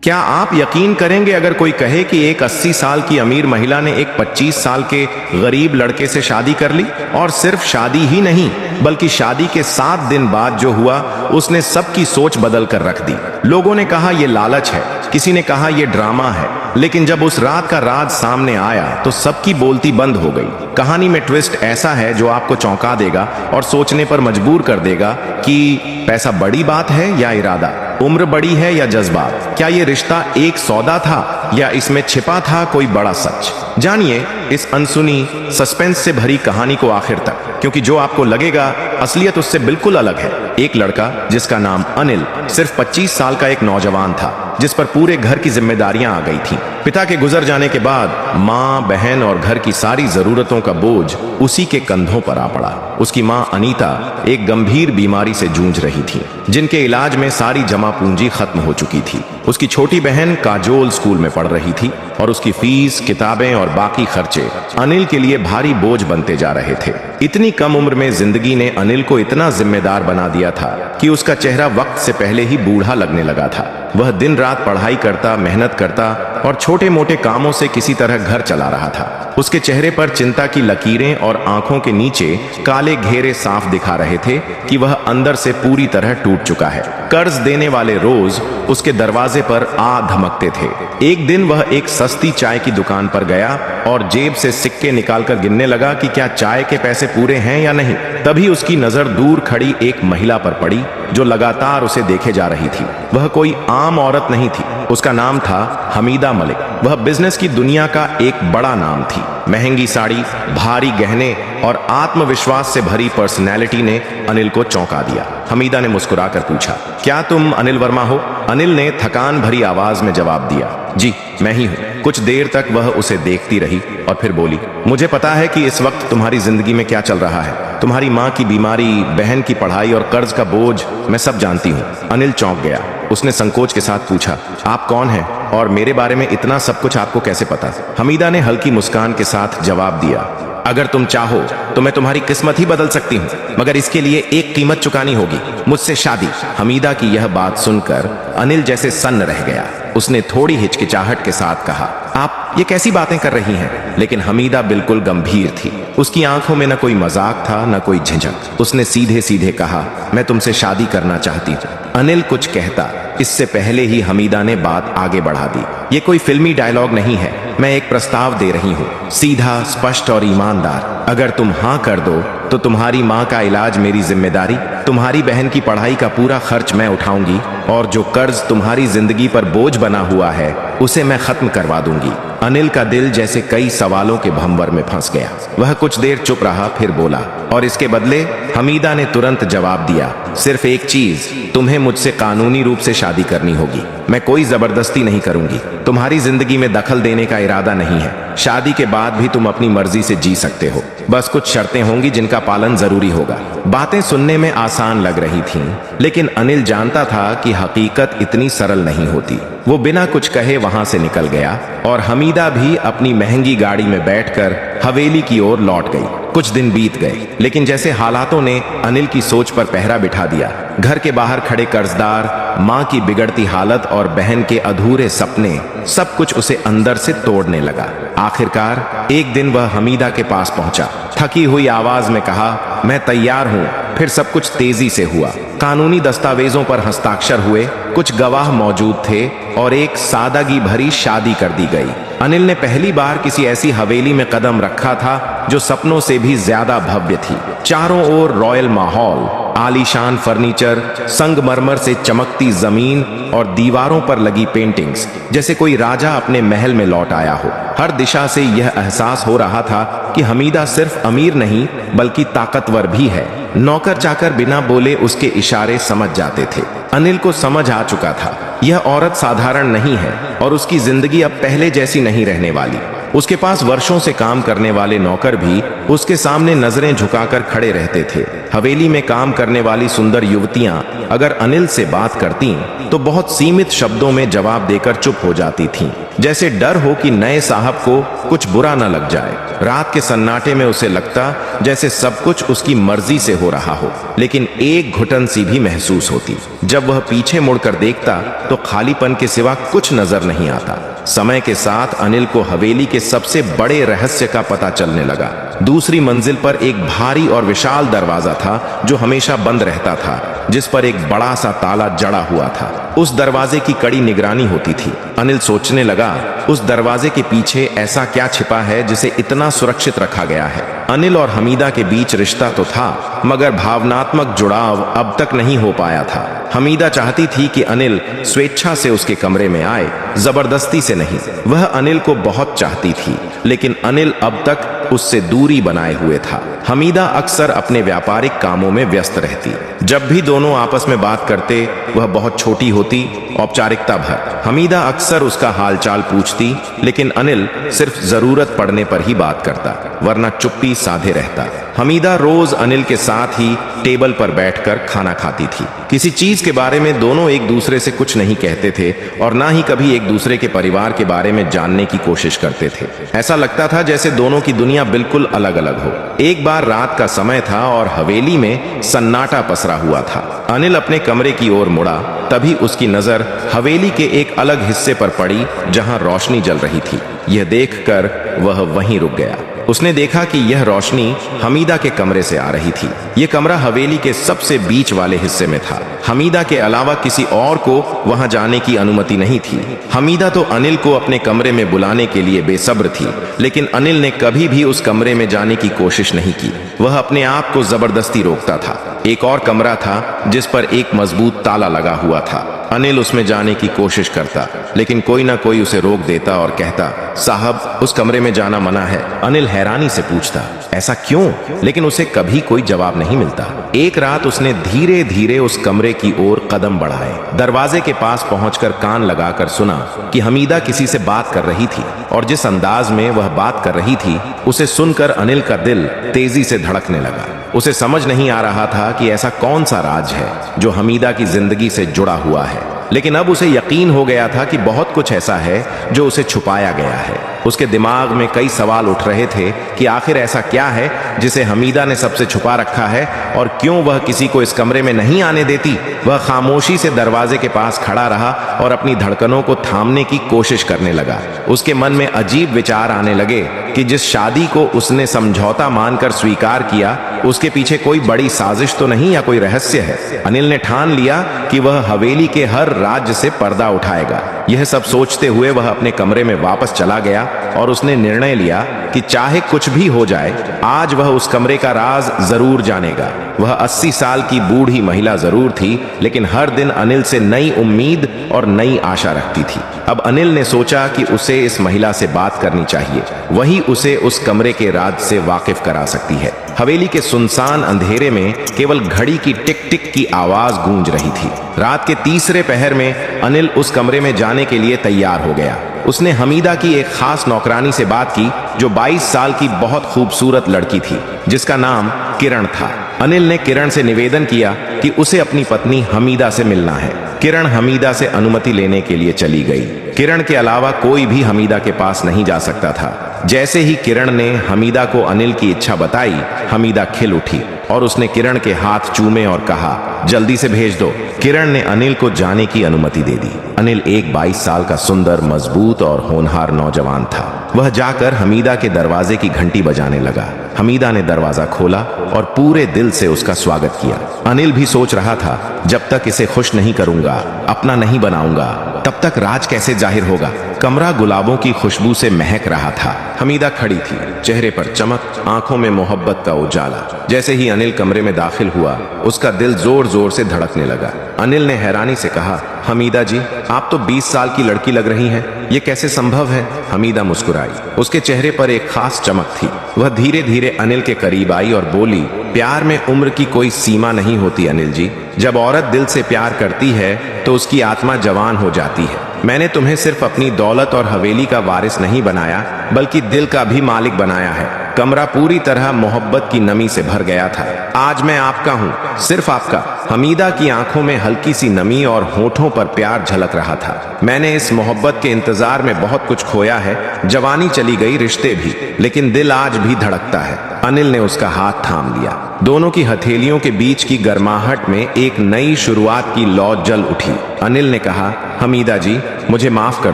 क्या आप यकीन करेंगे अगर कोई कहे कि एक 80 साल की अमीर महिला ने एक 25 साल के गरीब लड़के से शादी कर ली, और सिर्फ शादी ही नहीं बल्कि शादी के 7 दिन बाद जो हुआ उसने सबकी सोच बदल कर रख दी। लोगों ने कहा यह लालच है, किसी ने कहा यह ड्रामा है, लेकिन जब उस रात का राज सामने आया तो सबकी बोलती बंद हो गई। कहानी में ट्विस्ट ऐसा है जो आपको चौंका देगा और सोचने पर मजबूर कर देगा कि पैसा बड़ी बात है या इरादा, उम्र बड़ी है या जज्बात, क्या ये रिश्ता एक सौदा था या इसमें छिपा था कोई बड़ा सच। जानिए इस अनसुनी सस्पेंस से भरी कहानी को आखिर तक, क्योंकि जो आपको लगेगा असलियत उससे बिल्कुल अलग है। एक लड़का जिसका नाम अनिल सिर्फ 25 साल का एक नौजवान था, जिस पर पूरे घर की जिम्मेदारियां आ गई थीं। पिता के गुजर जाने के बाद माँ, बहन और घर की सारी जरूरतों का बोझ उसी के कंधों पर आ पड़ा। उसकी माँ अनीता एक गंभीर बीमारी से जूझ रही थी, जिनके इलाज में सारी जमा पूंजी खत्म हो चुकी थी। उसकी छोटी बहन काजोल स्कूल में पढ़ रही थी और उसकी फीस, किताबें और बाकी खर्चे अनिल के लिए भारी बोझ बनते जा रहे थे। इतनी कम उम्र में जिंदगी ने अनिल को इतना जिम्मेदार बना दिया था कि उसका चेहरा वक्त से पहले ही बूढ़ा लगने लगा था। वह दिन रात पढ़ाई करता, मेहनत करता और छोटे मोटे कामों से किसी तरह घर चला रहा था। उसके चेहरे पर चिंता की लकीरें और आंखों के नीचे काले घेरे साफ दिखा रहे थे कि वह अंदर से पूरी तरह टूट चुका है। कर्ज देने वाले रोज उसके दरवाजे पर आ धमकते थे। एक दिन वह एक सस्ती चाय की दुकान पर गया और जेब से सिक्के निकालकर गिनने लगा कि क्या चाय के पैसे पूरे हैं या नहीं। तभी उसकी नजर दूर खड़ी एक महिला पर पड़ी जो लगातार उसे देखे जा रही थी। वह कोई आम औरत नहीं थी, उसका नाम था हमीदा मलिक। वह बिजनेस की दुनिया का एक बड़ा नाम थी। महंगी साड़ी, भारी गहने और आत्मविश्वास से भरी पर्सनैलिटी ने अनिल को चौंका दिया। हमीदा ने मुस्कुराकर पूछा, क्या तुम अनिल वर्मा हो? अनिल ने थकान भरी आवाज में जवाब दिया, जी मैं ही हूँ। कुछ देर तक वह उसे देखती रही और फिर बोली, मुझे पता है कि इस वक्त तुम्हारी जिंदगी में क्या चल रहा है। तुम्हारी माँ की बीमारी, बहन की पढ़ाई और कर्ज का बोझ मैं सब जानती हूँ। अनिल चौंक गया। उसने संकोच के साथ पूछा, आप कौन हैं और मेरे बारे में इतना सब कुछ आपको कैसे पता? हमीदा ने हल्की मुस्कान के साथ जवाब दिया, अगर तुम चाहो तो मैं तुम्हारी किस्मत ही बदल सकती हूँ, मगर इसके लिए एक कीमत चुकानी होगी, मुझसे शादी। हमीदा की यह बात सुनकर अनिल जैसे सन्न रह गया। उसने थोड़ी हिचकिचाहट के साथ कहा, आप ये कैसी बातें कर रही हैं? लेकिन हमीदा बिल्कुल गंभीर थी। उसकी आंखों में न कोई मजाक था न कोई झिझक। उसने सीधे सीधे कहा, मैं तुमसे शादी करना चाहती हूँ। अनिल कुछ कहता, इससे पहले ही हमीदा ने बात आगे बढ़ा दी, ये कोई फिल्मी डायलॉग नहीं है, मैं एक प्रस्ताव दे रही हूँ, सीधा, स्पष्ट और ईमानदार। अगर तुम हाँ कर दो तो तुम्हारी माँ का इलाज मेरी जिम्मेदारी, तुम्हारी बहन की पढ़ाई का पूरा खर्च मैं उठाऊंगी और जो कर्ज तुम्हारी जिंदगी पर बोझ बना हुआ है उसे मैं खत्म करवा दूंगी। अनिल का दिल जैसे कई सवालों के भंवर में फंस गया। वह कुछ देर चुप रहा, फिर बोला, और इसके बदले? हमीदा ने तुरंत जवाब दिया, सिर्फ एक चीज, तुम्हें मुझसे कानूनी रूप से शादी करनी होगी। मैं कोई जबरदस्ती नहीं करूंगी, तुम्हारी जिंदगी में दखल देने का इरादा नहीं है। शादी के बाद भी तुम अपनी मर्जी से जी सकते हो, बस कुछ शर्तें होंगी जिनका पालन जरूरी होगा। बातें सुनने में आसान लग रही थीं, लेकिन अनिल जानता था कि हकीकत इतनी सरल नहीं होती। वो बिना कुछ कहे वहां से निकल गया और हमीदा भी अपनी महंगी गाड़ी में बैठकर हवेली की ओर लौट गई। कुछ दिन बीत गए, लेकिन जैसे हालातों ने अनिल की सोच पर पहरा बिठा दिया। घर के बाहर खड़े कर्जदार, माँ की बिगड़ती हालत और बहन के अधूरे सपने, सब कुछ उसे अंदर से तोड़ने लगा। आखिरकार एक दिन वह हमीदा के पास पहुंचा। थकी हुई आवाज में कहा, मैं तैयार हूँ। फिर सब कुछ तेजी से हुआ। कानूनी दस्तावेजों पर हस्ताक्षर हुए, कुछ गवाह मौजूद थे और एक सादगी भरी शादी कर दी गई। अनिल ने पहली बार किसी ऐसी हवेली में कदम रखा था जो सपनों से भी ज्यादा भव्य थी। चारों ओर रॉयल माहौल, आलीशान फर्नीचर, संगमरमर से चमकती जमीन और दीवारों पर लगी पेंटिंग्स, जैसे कोई राजा अपने महल में लौट आया हो। हर दिशा से यह एहसास हो रहा था कि हमीदा सिर्फ अमीर नहीं बल्कि ताकतवर भी है। नौकर चाकर बिना बोले उसके इशारे समझ जाते थे। अनिल को समझ आ चुका था, यह औरत साधारण नहीं है और उसकी जिंदगी अब पहले जैसी नहीं रहने वाली। उसके पास वर्षों से काम करने वाले नौकर भी उसके सामने नजरें झुकाकर खड़े रहते थे। हवेली में काम करने वाली सुंदर युवतियां अगर अनिल से बात करतीं तो बहुत सीमित शब्दों में जवाब देकर चुप हो जाती थीं। जैसे डर हो कि नए साहब को कुछ बुरा न लग जाए। रात के सन्नाटे में उसे लगता जैसे सब कुछ उसकी मर्जी से हो रहा हो, लेकिन एक घुटन सी भी महसूस होती। जब वह पीछे मुड़कर देखता तो खालीपन के सिवा कुछ नजर नहीं आता। समय के साथ अनिल को हवेली के सबसे बड़े रहस्य का पता चलने लगा। दूसरी मंजिल पर एक भारी और विशाल दरवाजा था जो हमेशा बंद रहता था, जिस पर एक बड़ा सा ताला जड़ा हुआ था। उस दरवाजे की कड़ी निगरानी होती थी। अनिल सोचने लगा, उस दरवाजे के पीछे ऐसा क्या छिपा है जिसे इतना सुरक्षित रखा गया है। अनिल और हमीदा के बीच रिश्ता तो था, मगर भावनात्मक जुड़ाव अब तक नहीं हो पाया था। हमीदा चाहती थी कि अनिल स्वेच्छा से उसके कमरे में आए, जबरदस्ती से नहीं। वह अनिल को बहुत चाहती थी, लेकिन अनिल अब तक उससे दूरी बनाए हुए था। हमीदा अक्सर अपने व्यापारिक कामों में व्यस्त रहती। जब भी दोनों आपस में बात करते वह बहुत छोटी होती, औपचारिकता भर। हमीदा अक्सर उसका हालचाल पूछती, लेकिन अनिल सिर्फ जरूरत पड़ने पर ही बात करता, वरना चुप्पी साधे रहता। हमीदा रोज अनिल के साथ ही टेबल पर बैठकर खाना खाती थी। किसी चीज के बारे में दोनों एक दूसरे से कुछ नहीं कहते थे और ना ही कभी एक दूसरे के परिवार के बारे में जानने की कोशिश करते थे। ऐसा लगता था जैसे दोनों की दुनिया बिल्कुल अलग अलग हो। एक बार रात का समय था और हवेली में सन्नाटा पसरा हुआ था। अनिल अपने कमरे की ओर मुड़ा, तभी उसकी नजर हवेली के एक अलग हिस्से पर पड़ी जहां रोशनी जल रही थी। यह देखकर वह वहीं रुक गया। उसने देखा कि यह रोशनी हमीदा के कमरे से आ रही थी। यह कमरा हवेली के सबसे बीच वाले हिस्से में था। हमीदा के अलावा किसी और को वहां जाने की अनुमति नहीं थी। हमीदा तो अनिल को अपने कमरे में बुलाने के लिए बेसब्र थी, लेकिन अनिल ने कभी भी उस कमरे में जाने की कोशिश नहीं की। वह अपने आप को जबरदस्ती रोकता था। एक और कमरा था जिस पर एक मजबूत ताला लगा हुआ था। अनिल उसमें जाने की कोशिश करता, लेकिन कोई ना कोई उसे रोक देता और कहता, साहब उस कमरे में जाना मना है। अनिल हैरानी से पूछता, ऐसा क्यों? लेकिन उसे कभी कोई जवाब नहीं मिलता। एक रात उसने धीरे धीरे उस कमरे की ओर कदम बढ़ाए। दरवाजे के पास पहुंचकर कान लगाकर सुना कि हमीदा किसी से बात कर रही थी, और जिस अंदाज में वह बात कर रही थी उसे सुनकर अनिल का दिल तेजी से धड़कने लगा। उसे समझ नहीं आ रहा था कि ऐसा कौन सा राज है जो हमीदा की जिंदगी से जुड़ा हुआ है, लेकिन अब उसे यकीन हो गया था कि बहुत कुछ ऐसा है जो उसे छुपाया गया है। उसके दिमाग में कई सवाल उठ रहे थे कि आखिर ऐसा क्या है जिसे हमीदा ने सबसे छुपा रखा है और क्यों वह किसी को इस कमरे में नहीं आने देती। वह खामोशी से दरवाजे के पास खड़ा रहा और अपनी धड़कनों को थामने की कोशिश करने लगा। उसके मन में अजीब विचार आने लगे कि जिस शादी को उसने समझौता मानकर स्वीकार किया उसके पीछे कोई बड़ी साजिश तो नहीं या कोई रहस्य है। अनिल ने ठान लिया कि वह हवेली के हर राज्य से पर्दा उठाएगा। यह सब सोचते हुए वह अपने कमरे में वापस चला गया और उसने निर्णय लिया कि चाहे कुछ भी हो जाए, आज वह उस कमरे का राज जरूर जानेगा। वह 80 साल की बूढ़ी महिला जरूर थी, लेकिन हर दिन अनिल से नई उम्मीद और नई आशा रखती थी। अब अनिल ने सोचा कि उसे इस महिला से बात करनी चाहिए, वही उसे उस कमरे के राज से वाकिफ करा सकती है। हवेली के सुनसान अंधेरे में केवल घड़ी की टिक टिक की आवाज गूंज रही थी। रात के तीसरे पहर में अनिल उस कमरे में जाने के लिए तैयार हो गया। उसने हमीदा की एक खास नौकरानी से बात की जो 22 साल की बहुत खूबसूरत लड़की थी, जिसका नाम किरण था। अनिल ने किरण से निवेदन किया कि उसे अपनी पत्नी हमीदा से मिलना है। किरण हमीदा से अनुमति लेने के लिए चली गई। किरण के अलावा कोई भी हमीदा के पास नहीं जा सकता था। जैसे ही किरण ने हमीदा को अनिल की इच्छा बताई, हमीदा खिल उठी और उसने किरण के हाथ चूमे और कहा, जल्दी से भेज दो। किरण ने अनिल को जाने की अनुमति दे दी। अनिल एक 22 साल का सुंदर, मजबूत और होनहार नौजवान था। वह जाकर हमीदा के दरवाजे की घंटी बजाने लगा। हमीदा ने दरवाजा खोला और पूरे दिल से उसका स्वागत किया। अनिल भी सोच रहा था, जब तक इसे खुश नहीं करूंगा, अपना नहीं बनाऊंगा, तब तक राज कैसे जाहिर होगा। कमरा गुलाबों की खुशबू से महक रहा था। हमीदा खड़ी थी, चेहरे पर चमक, आंखों में मोहब्बत का उजाला। जैसे ही अनिल कमरे में दाखिल हुआ, उसका दिल जोर जोर से धड़कने लगा। अनिल ने हैरानी से कहा, हमीदा जी, आप तो 20 साल की लड़की लग रही हैं, ये कैसे संभव है? हमीदा मुस्कुराई। उसके चेहरे पर एक खास चमक थी। वह धीरे धीरे अनिल के करीब आई और बोली, प्यार में उम्र की कोई सीमा नहीं होती अनिल जी। जब औरत दिल से प्यार करती है तो उसकी आत्मा जवान हो जाती है। मैंने तुम्हें सिर्फ अपनी दौलत और हवेली का वारिस नहीं बनाया, बल्कि दिल का भी मालिक बनाया है। कमरा पूरी तरह मोहब्बत की नमी से भर गया था। आज मैं आपका हूँ, सिर्फ आपका। हमीदा की आंखों में हल्की सी नमी और होठों पर प्यार झलक रहा था। मैंने इस मोहब्बत के इंतजार में बहुत कुछ खोया है, जवानी चली गई, रिश्ते भी, लेकिन दिल आज भी धड़कता है। अनिल ने उसका हाथ थाम लिया। दोनों की हथेलियों के बीच की गर्माहट में एक नई शुरुआत की लौ जल उठी। अनिल ने कहा, हमीदा जी, मुझे माफ कर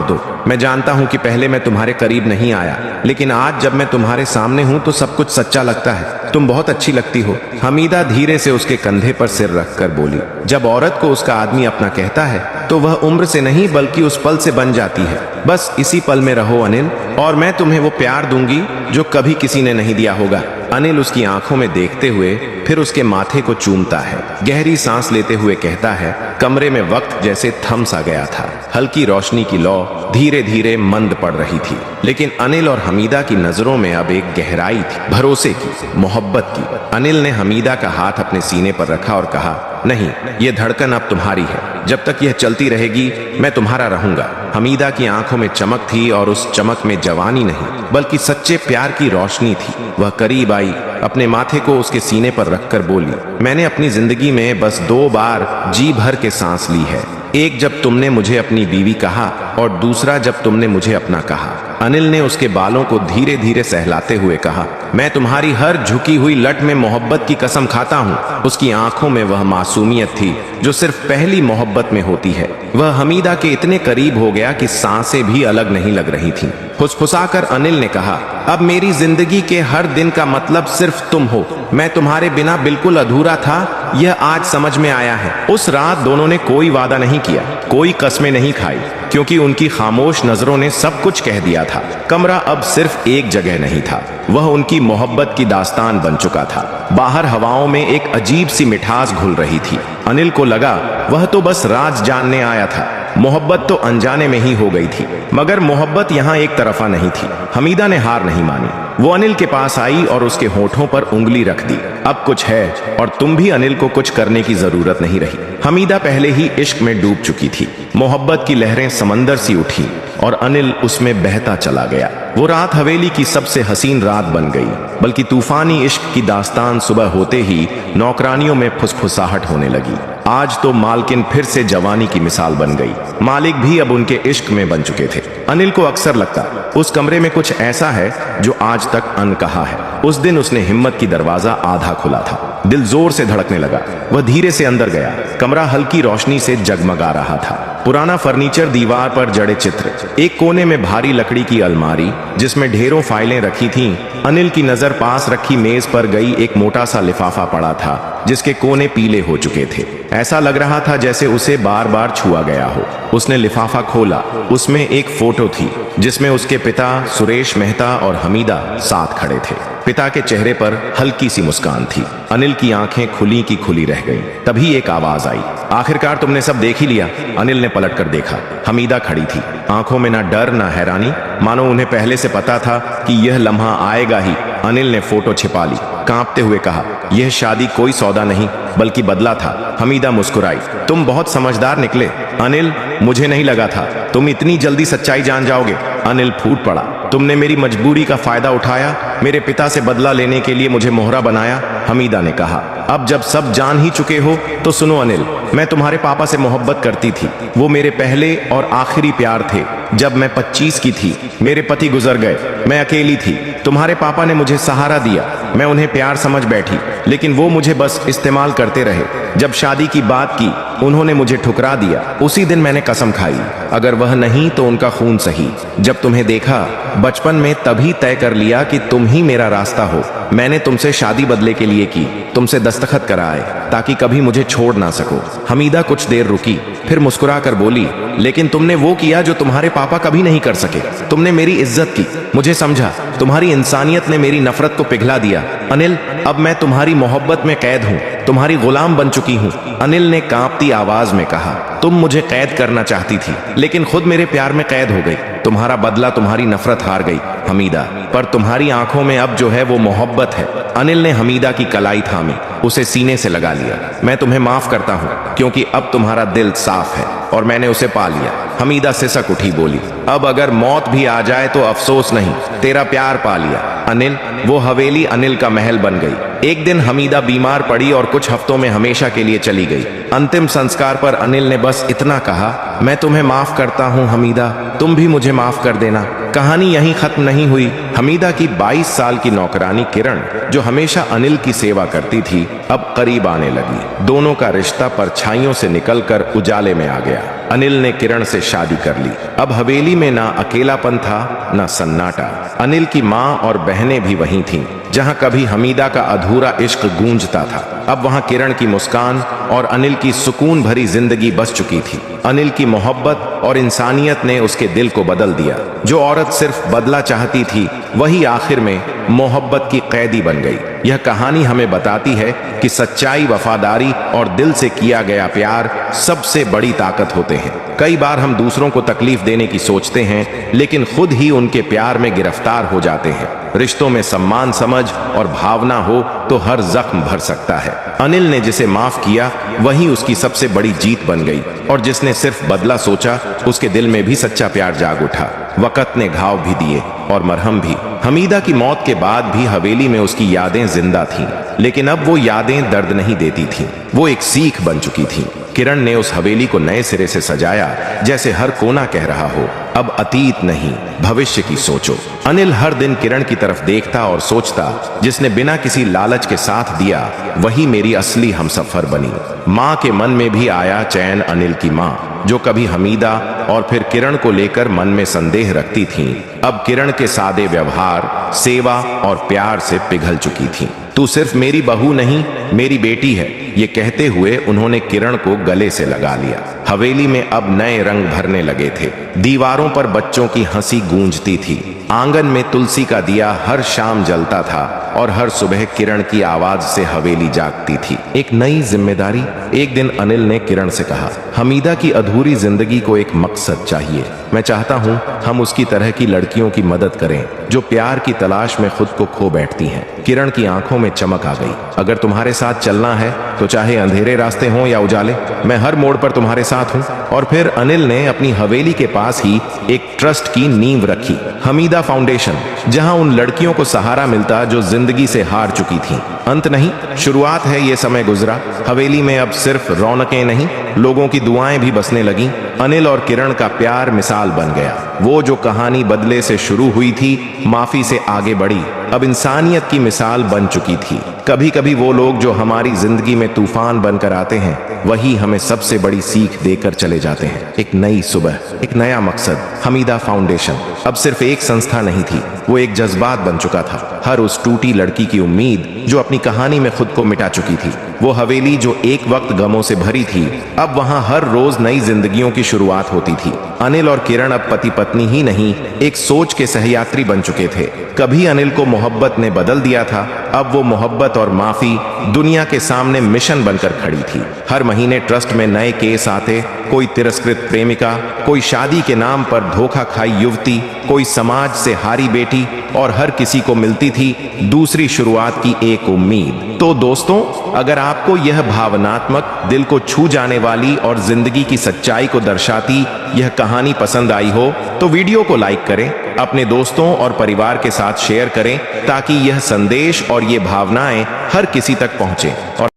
दो। मैं जानता हूं कि पहले मैं तुम्हारे करीब नहीं आया, लेकिन आज जब मैं तुम्हारे सामने हूं तो सब कुछ सच्चा लगता है। तुम बहुत अच्छी लगती हो। हमीदा धीरे से उसके कंधे पर सिर रखकर बोली। जब औरत को उसका आदमी अपना कहता है तो वह उम्र से नहीं बल्कि उस पल से बन जाती है। बस इसी पल में रहो अनिल, और मैं तुम्हें वो प्यार दूंगी जो कभी किसी ने नहीं दिया होगा। अनिल उसकी आंखों में देखते हुए फिर उसके माथे को चूमता है। गहरी सांस लेते हुए कहता है, कमरे में वक्त जैसे थम सा गया था। हल्की रोशनी की लौ धीरे धीरे मंद पड़ रही थी, लेकिन अनिल और हमीदा की नजरों में अब एक गहराई थी, भरोसे की, मोहब्बत की। अनिल ने हमीदा का हाथ अपने सीने पर रखा और कहा, नहीं, ये धड़कन अब तुम्हारी है। जब तक यह चलती रहेगी मैं तुम्हारा रहूंगा। हमीदा की आंखों में चमक थी, और उस चमक में जवानी नहीं बल्कि सच्चे प्यार की रोशनी थी। वह करीब आई, अपने माथे को उसके सीने पर रखकर बोली, मैंने अपनी जिंदगी में बस 2 बार जी भर के सांस ली है। एक जब तुमने मुझे अपनी बीवी कहा, और दूसरा जब तुमने मुझे अपना कहा। अनिल ने उसके बालों को धीरे धीरे सहलाते हुए कहा, मैं तुम्हारी हर झुकी हुई लट में मोहब्बत की कसम खाता हूँ। उसकी आंखों में वह मासूमियत थी जो सिर्फ पहली मोहब्बत में होती है। वह हमीदा के इतने करीब हो गया कि सांसें भी अलग नहीं लग रही थीं। फुसफुसाकर अनिल ने कहा, अब मेरी जिंदगी के हर दिन का मतलब सिर्फ तुम हो। मैं तुम्हारे बिना बिल्कुल अधूरा था, यह आज समझ में आया है। उस रात दोनों ने कोई वादा नहीं किया, कोई कस्में नहीं खाई, क्योंकि उनकी खामोश नजरों ने सब कुछ कह दिया था। कमरा अब सिर्फ एक जगह नहीं था, वह उनकी मोहब्बत की दास्तान बन चुका था। बाहर हवाओं में एक अजीब सी मिठास घुल रही थी। अनिल को लगा वह तो बस राज जानने आया था, मोहब्बत तो अनजाने में ही हो गई थी। मगर मोहब्बत यहाँ एक तरफा नहीं थी। हमीदा ने हार नहीं मानी। वो अनिल के पास आई और उसके होठों पर उंगली रख दी। अब कुछ है, और तुम भी अनिल को कुछ करने की जरूरत नहीं रही। हमीदा पहले ही इश्क में डूब चुकी थी। मोहब्बत की लहरें समंदर सी उठी और अनिल उसमें बहता चला गया। वो रात हवेली की सबसे हसीन रात बन गई, बल्कि तूफानी इश्क की दास्तान सुबह होते ही नौकरानियों में फुसफुसाहट होने लगी। आज तो मालकिन फिर से जवानी की मिसाल बन गई। मालिक भी अब उनके इश्क में बन चुके थे। अनिल को अक्सर लगता उस कमरे में कुछ ऐसा है जो आज तक अनकहा है। उस दिन उसने हिम्मत की दरवाजा आधा खुला था। दिल जोर से धड़कने लगा। वह धीरे से अंदर गया। कमरा हल्की रोशनी से जगमगा रहा था। पुराना फर्नीचर, दीवार पर जड़े चित्र, एक कोने में भारी लकड़ी की अलमारी जिसमें ढेरों फाइलें रखी थीं। अनिल की नजर पास रखी मेज पर गई। एक मोटा सा लिफाफा पड़ा था जिसके कोने पीले हो चुके थे। ऐसा लग रहा था जैसे उसे बार बार छुआ गया हो। उसने लिफाफा खोला। उसमें एक फोटो थी जिसमें उसके पिता सुरेश मेहता और हमीदा साथ खड़े थे। पिता के चेहरे पर हल्की सी मुस्कान थी। अनिल की आंखें खुली की खुली रह गईं। तभी एक आवाज आई, आखिरकार तुमने सब देख ही लिया। अनिल ने पलटकर देखा। हमीदा खड़ी थी, आंखों में ना डर ना हैरानी, मानो उन्हें पहले से पता था कि यह लम्हा आएगा ही। अनिल ने फोटो छिपा ली, कांपते हुए कहा, यह शादी कोई सौदा नहीं बल्कि बदला था। हमीदा मुस्कुराई, तुम बहुत समझदार निकले अनिल, मुझे नहीं लगा था तुम इतनी जल्दी सच्चाई जान जाओगे। अनिल फूट पड़ा, तुमने मेरी मजबूरी का फायदा उठाया, मेरे पिता से बदला लेने के लिए मुझे मोहरा बनाया। हमीदा ने कहा, अब जब सब जान ही चुके हो तो सुनो अनिल, मैं तुम्हारे पापा से मोहब्बत करती थी। वो मेरे पहले और आखिरी प्यार थे। जब मैं 25 की थी मेरे पति गुजर गए, मैं अकेली थी। तुम्हारे पापा ने मुझे सहारा दिया, मैं उन्हें प्यार समझ बैठी, लेकिन वो मुझे बस इस्तेमाल करते रहे। जब शादी की बात की उन्होंने मुझे ठुकरा दिया। उसी दिन मैंने कसम खाई, अगर वह नहीं तो उनका खून सही। जब तुम्हें देखा बचपन में तभी तय कर लिया कि तुम ही मेरा रास्ता हो। मैंने तुमसे शादी बदले के लिए की, तुमसे दस्तखत कराए ताकि कभी मुझे छोड़ ना सको। हमीदा कुछ देर रुकी, फिर मुस्कुरा कर बोली, लेकिन तुमने वो किया जो तुम्हारे पापा कभी नहीं कर सके। तुमने मेरी इज्जत की, मुझे समझा। तुम्हारी इंसानियत ने मेरी नफरत को पिघला दिया। अनिल, अब मैं तुम्हारी मोहब्बत में कैद हूँ, तुम्हारी गुलाम बन चुकी हूँ। अनिल ने कांपती आवाज में कहा, तुम मुझे कैद करना चाहती थी, लेकिन खुद मेरे प्यार में कैद हो गई। तुम्हारा बदला, तुम्हारी नफरत हार गई हमीदा, पर तुम्हारी आंखों में अब जो है वो मोहब्बत है। अनिल ने हमीदा की कलाई थामी, उसे सीने से लगा लिया। मैं तुम्हें माफ करता हूँ क्योंकि अब तुम्हारा दिल साफ है और मैंने उसे पा लिया। हमीदा सिसक उठी, बोली, अब अगर मौत भी आ जाए तो अफसोस नहीं, तेरा प्यार पा लिया। अनिल, वो हवेली अनिल का महल बन गई। एक दिन हमीदा बीमार पड़ी और कुछ हफ्तों में हमेशा के लिए चली गई। अंतिम संस्कार पर अनिल ने बस इतना कहा, मैं तुम्हें माफ करता हूँ हमीदा, तुम भी मुझे माफ कर देना। कहानी यहीं खत्म नहीं हुई। हमीदा की 22 साल की नौकरानी किरण, जो हमेशा अनिल की सेवा करती थी, अब करीब आने लगी। दोनों का रिश्ता परछाइयों से निकलकर उजाले में आ गया। अनिल ने किरण से शादी कर ली। अब हवेली में ना अकेलापन था, ना सन्नाटा। अनिल की माँ और बहनें भी वहीं थीं। जहां कभी हमीदा का अधूरा इश्क गूंजता था, अब वहां किरण की मुस्कान और अनिल की सुकून भरी जिंदगी बस चुकी थी। अनिल की मोहब्बत और इंसानियत ने उसके दिल को बदल दिया। जो औरत सिर्फ बदला चाहती थी, वही आखिर में मोहब्बत की कैदी बन गई। यह कहानी हमें बताती है कि सच्चाई, वफादारी और दिल से किया गया प्यार सबसे बड़ी ताकत होते हैं। कई बार हम दूसरों को तकलीफ देने की सोचते हैं, लेकिन खुद ही उनके प्यार में गिरफ्तार हो जाते हैं। रिश्तों में सम्मान, समझ और भावना हो तो हर जख्म भर सकता है। अनिल ने जिसे माफ किया, वही उसकी सबसे बड़ी जीत बन गई, और जिसने सिर्फ बदला सोचा, उसके दिल में भी सच्चा प्यार जाग उठा। वक़्त ने घाव भी दिए और मरहम भी। हमीदा की मौत के बाद भी हवेली में उसकी यादें जिंदा थीं, लेकिन अब वो यादें दर्द नहीं देती थीं, वो एक सीख बन चुकी थीं। किरण ने उस हवेली को नए सिरे से सजाया, जैसे हर कोना कह रहा हो, अब अतीत नहीं, भविष्य की सोचो। अनिल हर दिन किरण की तरफ देखता और सोचता, जिसने बिना किसी लालच के साथ दिया, वही मेरी असली हमसफर बनी। माँ के मन में भी आया चैन। अनिल की माँ, जो कभी हमीदा और फिर किरण को लेकर मन में संदेह रखती थीं, अब किरण के सादे व्यवहार, सेवा और प्यार से पिघल चुकी थीं। तू सिर्फ मेरी बहू नहीं, मेरी बेटी है, ये कहते हुए उन्होंने किरण को गले से लगा लिया। हवेली में अब नए रंग भरने लगे थे। दीवारों पर बच्चों की हंसी गूंजती थी। आंगन में तुलसी का दिया हर शाम जलता था और हर सुबह किरण की आवाज से हवेली जागती थी। एक नई जिम्मेदारी। एक दिन अनिल ने किरण से कहा, हमीदा की अधूरी जिंदगी को एक मकसद चाहिए। मैं चाहता हूँ हम उसकी तरह की लड़कियों की मदद करें, जो प्यार की तलाश में खुद को खो बैठती हैं। किरण की आंखों में चमक आ गई। अगर तुम्हारे साथ चलना है तो चाहे अंधेरे रास्ते हों या उजाले, मैं हर मोड़ पर तुम्हारे साथ हूँ। और फिर अनिल ने अपनी हवेली के पास ही एक ट्रस्ट की नींव रखी, हमीदा फाउंडेशन, जहां उन लड़कियों को सहारा मिलता जो जिंदगी से हार चुकी थीं। अंत नहीं, शुरुआत है। ये समय गुजरा। हवेली में अब सिर्फ रौनकें नहीं, लोगों की दुआएं भी बसने लगीं। अनिल और किरण का प्यार मिसाल बन गया। वो जो कहानी बदले से शुरू हुई थी, माफी से आगे बढ़ी, अब इंसानियत की मिसाल बन चुकी थी। कभी कभी वो लोग जो हमारी जिंदगी में तूफान बनकर आते हैं, वही हमें सबसे बड़ी सीख देकर चले जाते हैं। एक नई सुबह, एक नया मकसद। हमीदा फाउंडेशन अब सिर्फ एक संस्था नहीं थी, वो एक जज्बात बन चुका था। हर उस टूटी लड़की की उम्मीद जो अपनी कहानी में खुद को मिटा चुकी थी। वो हवेली जो एक वक्त गमों से भरी थी, अब वहां हर रोज नई जिंदगियों की शुरुआत होती थी। अनिल और किरण अब पति पत्नी ही नहीं, एक सोच के सहयात्री बन चुके थे। कभी अनिल को मोहब्बत ने बदल दिया था, अब वो मोहब्बत और माफी दुनिया के सामने मिशन बनकर खड़ी थी। हर महीने ट्रस्ट में नए केस आते, कोई तिरस्कृत प्रेमिका, कोई शादी के नाम पर धोखा खाई युवती, कोई समाज से हारी बेटी, और हर किसी को मिलती थी दूसरी शुरुआत की एक उम्मीद। तो दोस्तों, अगर आपको यह भावनात्मक, दिल को छू जाने वाली और जिंदगी की सच्चाई को दर्शाती यह कहानी पसंद आई हो, तो वीडियो को लाइक करें, अपने दोस्तों और परिवार के साथ शेयर करें, ताकि यह संदेश और ये भावनाएं हर किसी तक पहुंचे। और